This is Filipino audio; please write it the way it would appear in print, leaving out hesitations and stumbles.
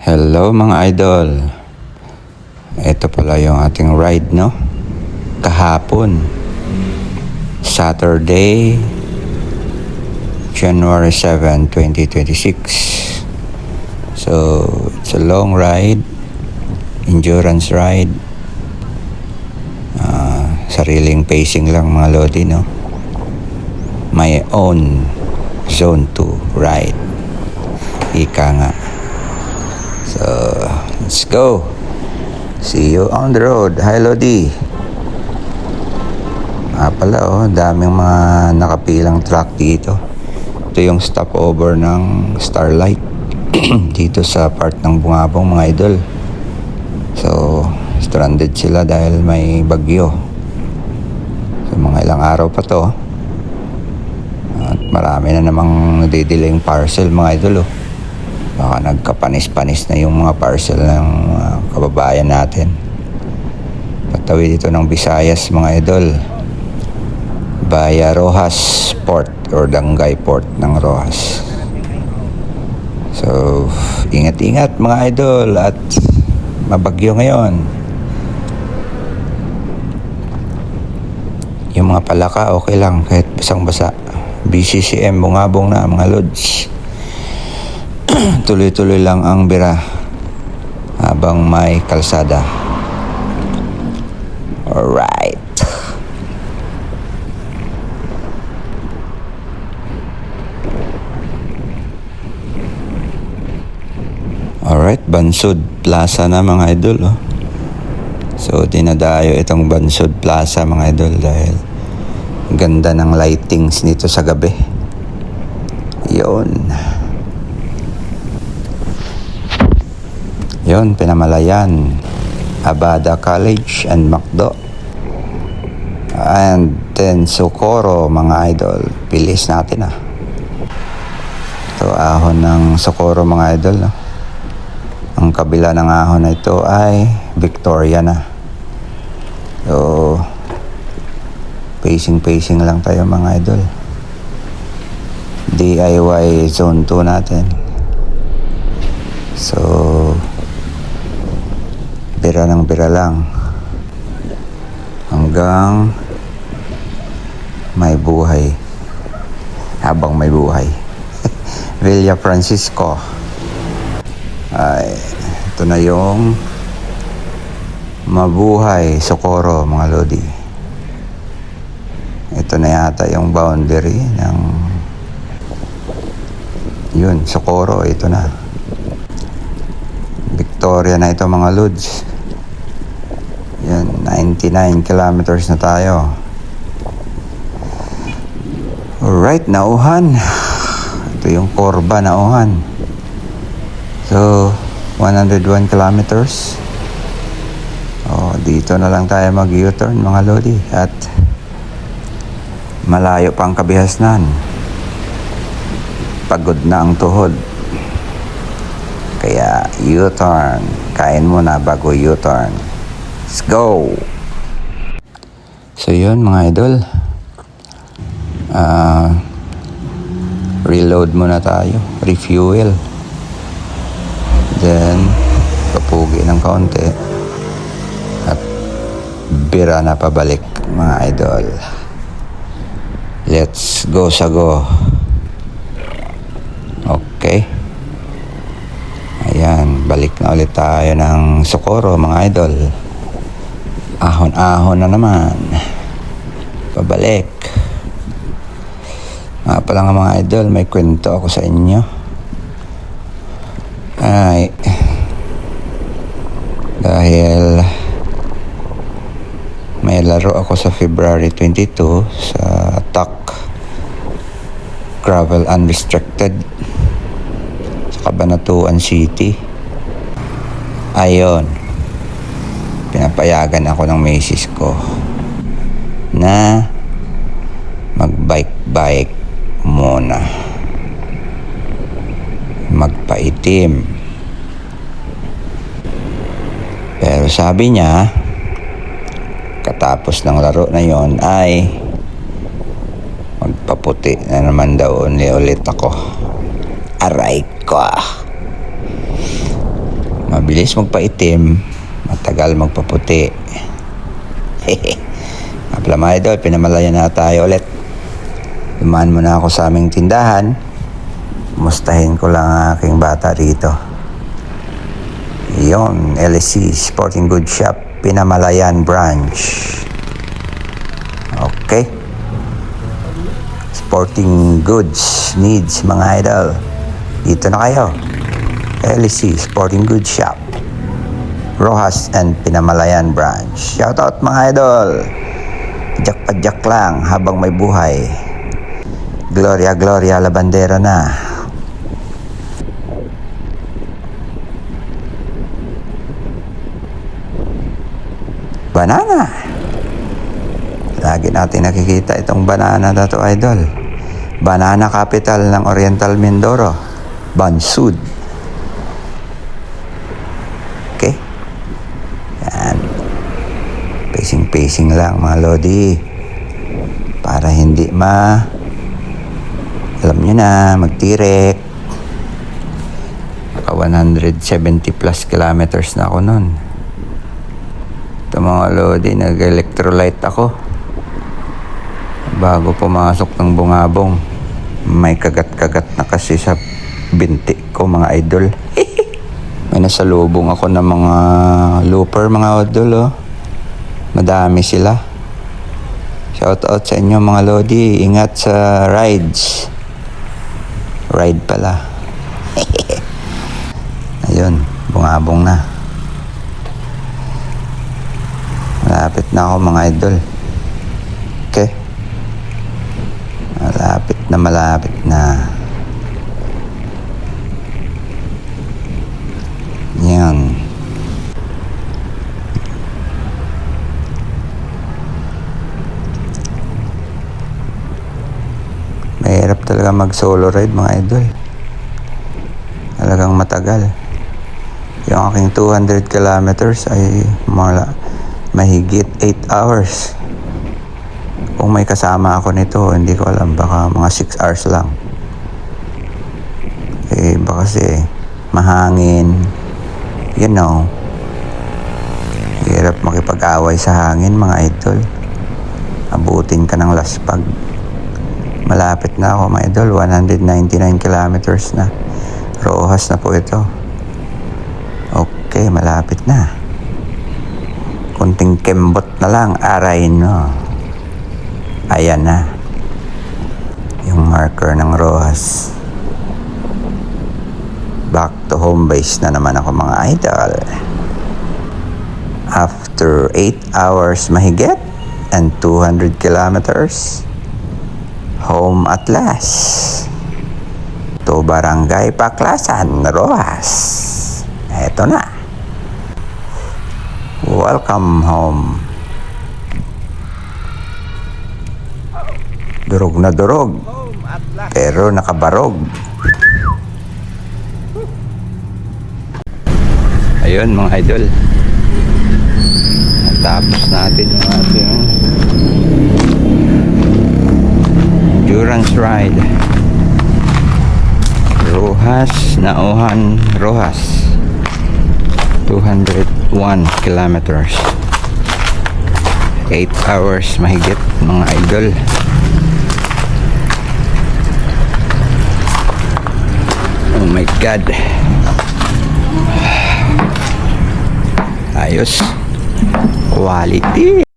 Hello mga idol. Ito pala yung ating ride, no? Kahapon, Saturday, January 7, 2026. So, it's a long ride, endurance ride. Sariling pacing lang mga lodi, no? My own Zone 2 ride. Ika nga. So, let's go. See you on the road. Hi, Lodi. Pala, daming mga nakapilang truck dito. Ito yung stopover ng Starlight dito sa part ng Bungabong, mga idol. So, stranded sila dahil may bagyo. So, mga ilang araw pa to. At marami na namang nadidiling parcel, mga idol, Baka nagkapanis-panis na yung mga parcel ng kababayan natin. Patawid dito ng Visayas, mga idol. Via Rojas Port or Dangay Port ng Rojas. So, ingat-ingat mga idol at mabagyo ngayon. Yung mga palaka okay lang kahit basang-basa. BCCM Bungabong na mga lods. Tuloy-tuloy lang ang bira habang may kalsada. Alright. Alright, Bansud Plaza na mga idol. So, dinadayo itong Bansud Plaza mga idol dahil ganda ng lightings nito sa gabi. Yun, Pinamalayan, Abada College and Macdo. And then Socorro, mga idol. Bilis natin Ito, ahon ng Socorro, mga idol. Ang kabila ng ahon na ito ay Victoria na. So, pacing lang tayo, mga idol. DIY Zone 2 natin. So, bira ng bira lang hanggang may buhay, habang may buhay. Villa Francisco. Ito na yung Mabuhay Socorro, mga lodi. Ito na yata yung boundary ng yun, Socorro. Ito na Victoria na ito, mga lods. Yan, 99 kilometers na tayo. Alright, Nauhan. Ito yung Corba, Nauhan. So, 101 kilometers. Dito na lang tayo mag-U-turn, mga lodi. At malayo pang Kabihasnan. Pagod na ang tuhod. Kaya U-turn. Kain muna bago U-turn. Let's go! So yun, mga idol. Reload muna tayo. Refuel. Then, papugi ng kaunti. At bira na pabalik, mga idol. Let's go sa go. Okay. Ayan, balik na ulit tayo ng Socorro, mga idol. Ahon-ahon na naman. Pabalik. Pala nga, mga idol, may kwento ako sa inyo. Dahil may laro ako sa February 22 sa TAC Gravel Unrestricted sa Cabanatuan City. Ayon, pinapayagan ako ng misis ko na magbike-bike muna, magpaitim. Pero sabi niya, katapos ng laro na yon ay magpaputi na naman daw ulit ako. Aray ko. Mabilis magpaitim, matagal magpaputi. Kapla mga idol, pinamalayan na tayo ulit. Dumaan muna ako sa aming tindahan. Mustahin ko lang ang aking bata rito. Iyon, LSC Sporting Goods Shop, Pinamalayan Branch. Okay. Sporting Goods needs mga idol. Dito na kayo. LSC Sporting Goods Shop, Rojas and Pinamalayan Branch. Shoutout mga idol. Padyak lang habang may buhay. Gloria, Gloria, la bandera na. Banana. Lagi natin nakikita itong banana na to, idol. Banana capital ng Oriental Mindoro, Bansud. Okay. Yan. Pacing lang mga lodi. Para hindi alam nyo na, magtirek. Naka 170 plus kilometers na ako nun. Ito mga lodi, nag-electrolyte ako bago pumasok ng Bungabong. May kagat-kagat na kasi sa binti ko mga idol. May nasalubong ako ng mga looper mga idol, oh. Madami sila. Shout out sa inyo mga lodi. Ingat sa rides. Ride pala. Ayun, Bungabong na. Malapit na ako mga idol. Okay. Malapit na. Yan. Mahirap talaga mag solo ride mga idol. Talagang matagal. Yung aking 200 kilometers ay mahigit 8 hours. Kung may kasama ako nito, hindi ko alam, baka mga 6 hours lang. Baka kasi mahangin, you know. Hirap makipag-away sa hangin mga idol. Abutin ka ng laspag. Malapit na ako mga idol, 199 kilometers na. Rojas na po ito. Okay, malapit na. Kunting kembot na lang, aray no. Ayan na. Yung marker ng Rojas. Back to home base na naman ako mga idol. After 8 hours mahigit and 200 kilometers, home at last. To Barangay Paklasan, Rojas. Eto na. Welcome home. Durog na durog, pero nakabarog. Ayun mga idol, natapos natin yung ating endurance ride. Rojas, Nauhan, Rojas, 201 kilometers, 8 hours mahigit mga idol. Oh my God. Ayos. Quality.